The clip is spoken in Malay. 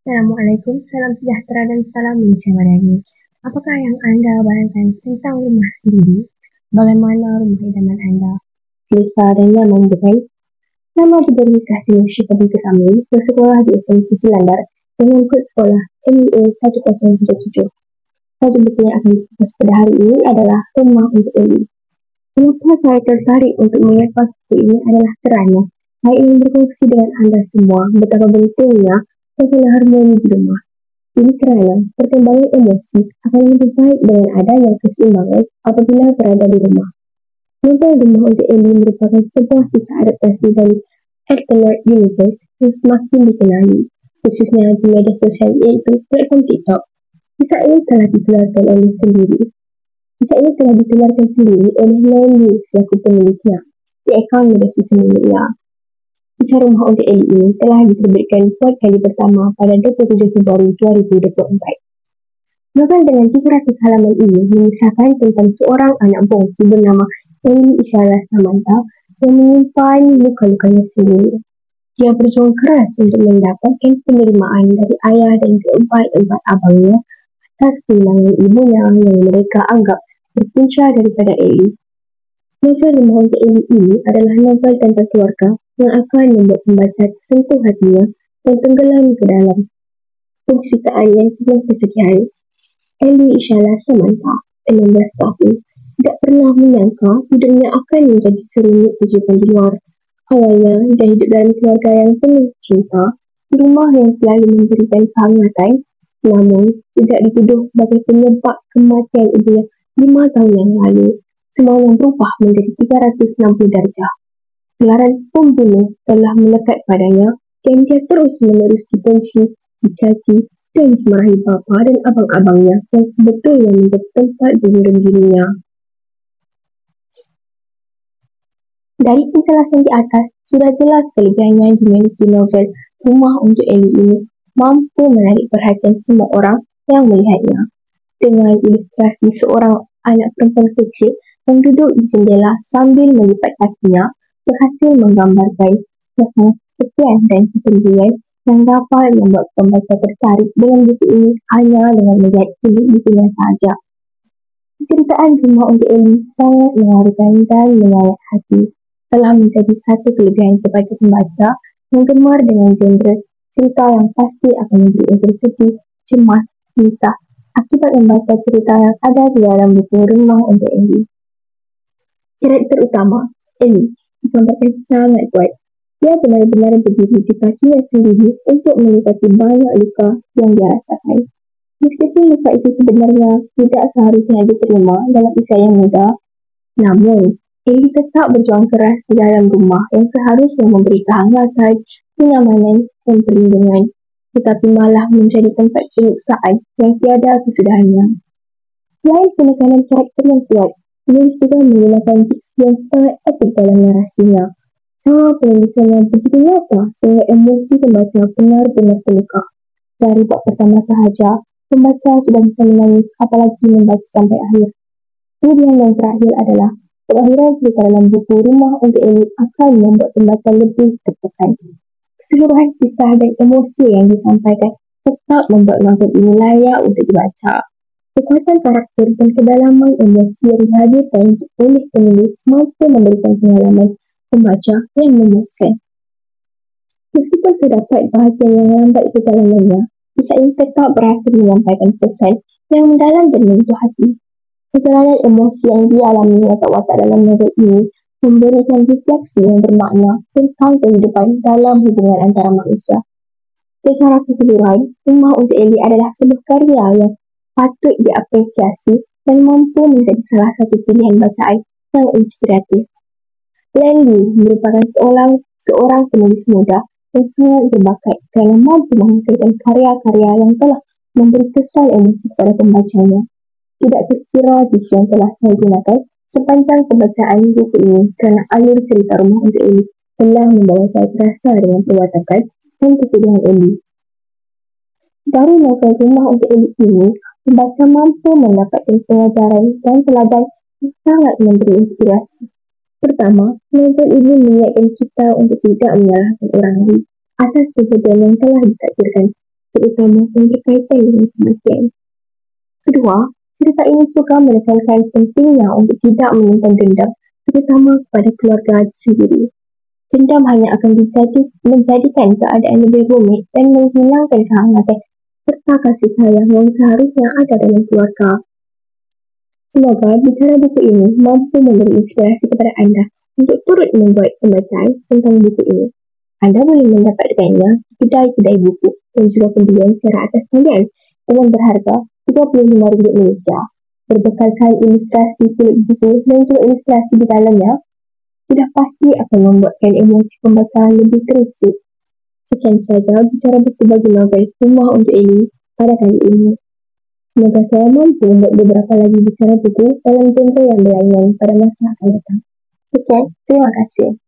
Assalamualaikum, salam sejahtera dan salam menjawab. Apakah yang Anda bayangkan tentang rumah sendiri? Bagaimana rumah idaman Anda? Selesa dan nyaman, bukan? Nama diberi kasih Syifadi kami bersekolah di SMP Selandar dengan kod sekolah MEA 1077. Tajuk buku yang akan dikupas pada hari ini adalah Rumah untuk Eli. Kenapa saya tertarik untuk mengupas buku ini adalah kerana saya ingin berkongsi dengan anda semua betapa pentingnya menjaga harmoni di rumah. Ini kerana perkembangan emosi akan lebih baik dengan adanya keseimbangan apabila berada di rumah. Novel Rumah untuk Eli merupakan sebuah kisah adaptasi dari Alternate Universe yang semakin dikenali, khususnya di media sosial iaitu platform TikTok. Kisah ini telah ditularkan sendiri oleh Nandy selaku penulisnya di akaun media sosial media. Kisah Rumah untuk Eli ini telah diterbitkan buat kali pertama pada 27 Februari 2024. Novel dengan 300 halaman ini mengisahkan tentang seorang anak bongsu bernama Eli Isyalah Samantha yang menyimpan luka-lukanya sendiri. Dia berjuang keras untuk mendapatkan penerimaan dari ayah dan keempat abangnya atas kehilangan ibunya yang mereka anggap berpunca daripada Eli. Novel Rumah untuk Eli ini adalah novel tentang keluarga yang akan membuat pembaca tersentuh hatinya dan tenggelam ke dalam penceritaan yang penuh kesedihan. Eli Isyalah Samantha, 16 tahun, tidak pernah menyangka hidupnya akan menjadi serumit kehidupan di luar. Awalnya, dia hidup dalam keluarga yang penuh cinta, di rumah yang selalu memberikan kehangatan, namun tidak dituduh sebagai penyebab kematian ibunya 5 tahun yang lalu. Semuanya berubah menjadi 360 darjah. Gelaran pembunuh telah melekat padanya dan dia terus-menerus dibenci, dicaci dan dimarahi bapa dan abang-abangnya yang sebetulnya menjadi tempat berlindung dirinya. Dari penjelasan di atas, sudah jelas kelebihannya dimiliki novel Rumah untuk Eli ini mampu menarik perhatian semua orang yang melihatnya. Dengan ilustrasi seorang anak perempuan kecil yang duduk di jendela sambil melipat kakinya, berhasil menggambarkan suasana kesepian dan kesendirian yang dapat membuat pembaca tertarik dengan buku ini hanya dengan melihat kulit bukunya sahaja. Ceritaan Rumah untuk Eli sangat mengharukan dan menyayat hati, telah menjadi satu kelebihan kepada pembaca yang gemar dengan genre cerita yang pasti akan memberi unsur sedih, cemas, gelisah akibat membaca cerita yang ada di dalam buku Rumah untuk Eli. Karakter utama, Eli, digambarkan sangat kuat. Dia benar-benar berdiri di kakinya sendiri untuk melipati banyak luka yang dia rasakan. Meskipun luka itu sebenarnya tidak seharusnya diterima dalam usia yang muda, namun Eli tetap berjuang keras di dalam rumah yang seharusnya memberi kehangatan, kenyamanan dan perlindungan, tetapi malah menjadi tempat penyiksaan yang tiada kesudahannya. Selain penekanan karakter yang kuat, penulis juga menggunakan diksi yang sangat epik dalam narasinya. Cara penulisannya begitu nyata sehingga emosi pembaca benar-benar terluka. Dari bab pertama sahaja, pembaca sudah bisa menangis apalagi membaca sampai akhir. Kemudian yang terakhir adalah pengakhiran cerita dalam buku Rumah untuk Eli akan membuat pembaca lebih tertekan. Keseluruhan kisah dan emosi yang disampaikan tetap membuat novel ini layak untuk dibaca. Kekuatan karakter dan kedalaman emosi yang dihadirkan oleh penulis mampu memberikan pengalaman pembaca yang memuaskan. Meskipun terdapat bahagian yang lambat perjalanannya, kisah ini tetap berhasil menyampaikan pesan yang mendalam dan menyentuh hati. Perjalanan emosi yang dialami watak-watak dalam novel ini memberikan refleksi yang bermakna tentang kehidupan dalam hubungan antara manusia. Secara keseluruhan, Rumah untuk Eli adalah sebuah karya yang patut diapresiasi dan mampu menjadi salah satu pilihan bacaan yang inspiratif. Nandy merupakan seorang penulis muda yang sangat berbakat kerana mampu menghasilkan karya-karya yang telah memberi kesan emosi kepada pembacanya. Tidak terkira diksi yang telah saya gunakan sepanjang pembacaan buku ini kerana alur cerita Rumah untuk Eli telah membawa saya terasa dengan perwatakan dan kesedihan Eli. Dari novel Rumah untuk Eli ini, pembaca mampu mendapatkan pengajaran dan teladan yang sangat memberi inspirasi. Pertama, novel ini mengingatkan kita untuk tidak menyalahkan orang lain atas kejadian yang telah ditakdirkan. terutama yang berkaitan dengan kematian. Kedua, cerita ini juga menekankan pentingnya untuk tidak menyimpan dendam, terutama kepada keluarga sendiri. Dendam hanya akan menjadikan keadaan lebih rumit dan menghilangkan kehangatan serta kasih sayang yang seharusnya ada dalam keluarga. Semoga bicara buku ini mampu memberi inspirasi kepada anda untuk turut membuat pembacaan tentang buku ini. Anda boleh mendapatkannya di kedai-kedai buku dan juga pembelian secara atas talian dengan berharga RM35 Malaysia. Berbekalkan ilustrasi kulit buku dan juga ilustrasi di dalamnya, sudah pasti akan membuatkan emosi pembacaan lebih terusik. Sekian saja bicara buku bagi novel Rumah Untuk Ellie pada kali ini. Semoga saya mampu membuat beberapa lagi bicara buku dalam genre yang berlainan pada masa akan datang. Sekian, terima kasih.